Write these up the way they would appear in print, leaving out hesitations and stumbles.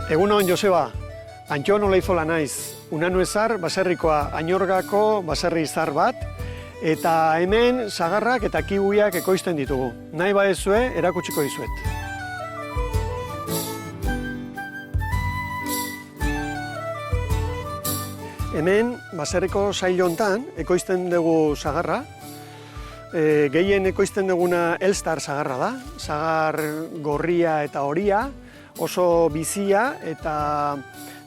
Egunon, Joseba. Antxon Olaizola naiz. Unanu ezar, baserrikoa, Añorgako baserri izar bat, eta hemen sagarrak eta kiwiak ekoizten ditugu. Nahi badezue, erakutsiko dizuet. Hemen, baserriko sail hontan, ekoizten dugu sagarra. Gehien ekoizten duguna Elstar sagarra da. Sagar gorria eta horia, oso bizia eta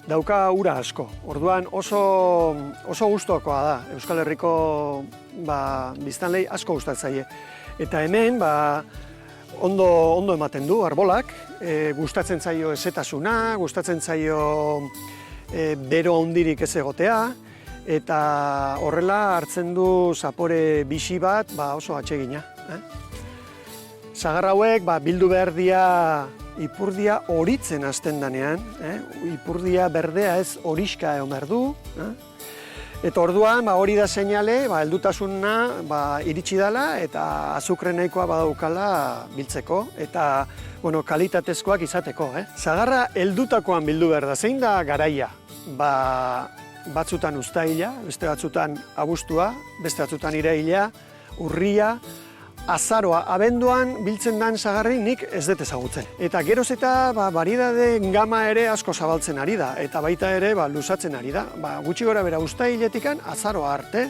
dauka ura asko. Orduan oso gustukoa da. Euskal Herriko biztanlei asko gustatzaile. Eta hemen ondo ematen du arbolak, gustatzen zaio ezetasuna, gustatzen zaio bero handirik ez egotea, eta horrela hartzen du zapore bixi bat oso atsegina. Sagar hauek bildu behar dira ipurdia horitzen hasten danean, ipurdia berdea ez horiska egon behar du. Eta orduan hori da seinale, heldutasuna iritsi dela eta azukre nahikoa badaukala biltzeko eta kalitatezkoak izateko. Sagarra heldutakoan bildu behar da, zein da garaia? Batzutan uztaila, beste batzutan abuztua, beste batzutan iraila, urria, azaroa, abenduan biltzen den sagarri nik ez dut ezagutzen. Eta geroz eta variedade gama ere asko zabaltzen ari da, eta baita ere luzatzen ari da. Gutxi gora bera uztailetikan azaroa arte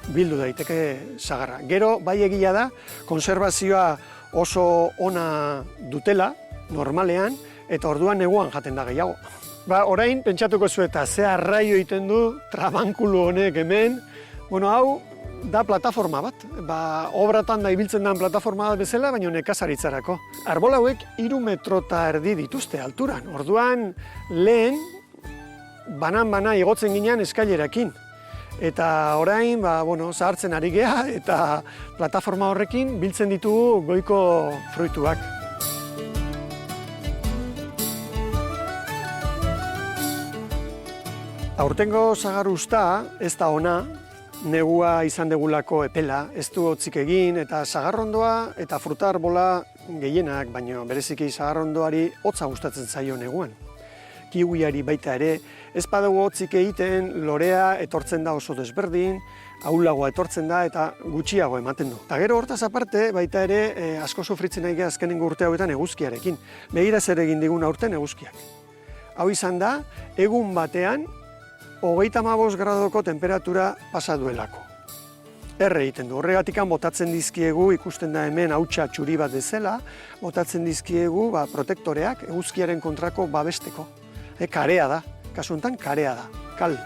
bildu daiteke sagarra. Gero bai egia da, konserbazioa oso ona dutela, normalean, eta orduan neguan jaten da gehiago. Orain, pentsatuko zu eta ze arraio egiten du trabankulu honek hemen. Hau da plataforma bat. Obratan da ibiltzen den plataforma bat bezala, baina nekazaritzarako. Arbol hauek 3,5 metro dituzte alturan. Orduan, lehen, banan-bana igotzen ginean eskailerakin. Eta orain, zahartzen ari gea eta plataforma horrekin biltzen ditugu goiko fruituak. Aurtengo sagar uzta ez da ona, negua izan degulako epela, ez du hotzik egin, eta sagarrondoa eta fruta arbola gehienak, baina bereziki sagarrondoari hotza gustatzen zaio neguan. Kiwiari baita ere, ez badugu hotzik egiten, lorea etortzen da oso desberdin, ahulagoa etortzen da eta gutxiago ematen du. Eta gero hortaz aparte, baita ere, asko sufritzen nahi azkenengo urte hauetan eguzkiarekin. Begira zer egin digun aurten eguzkiak. Hau izan da, egun batean, 35 gradoko temperatura pasa duelako. Erre egiten du, horregatikan botatzen dizkiegu, ikusten da hemen hautsa txuri bat bezala, botatzen dizkiegu protektoreak eguzkiaren kontrako babesteko. Karea da, kasu honetan karea da, kal.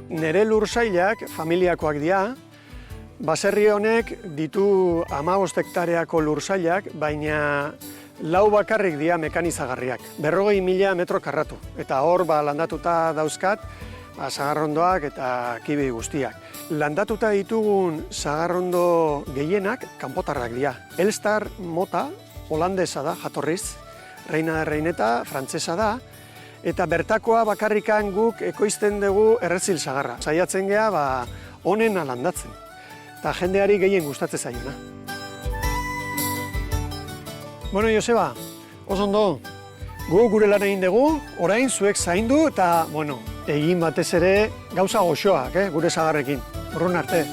Nere lursailak familiakoak dira, baserri honek ditu 15 hektareako lursailak, baina 4 bakarrik dira mekanizagarriak, 40.000 metro karratu. Eta hor landatuta dauzkat sagarrondoak eta kiwi guztiak. Landatuta ditugun sagarrondo gehienak kanpotarrak dira. Elstar mota, holandesa da, jatorriz, reina de reineta, frantsesa da, eta bertakoa bakarrikan guk ekoizten dugu errezil sagarra. Saiatzen gea honena landatzen, eta jendeari gehien gustatzen zaiona. Joseba, oso ondo, gu gure lan egin dugu, orain zuek zaindu eta, egin batez ere gauza goxoak, gure sagarrekin. Urrun arte.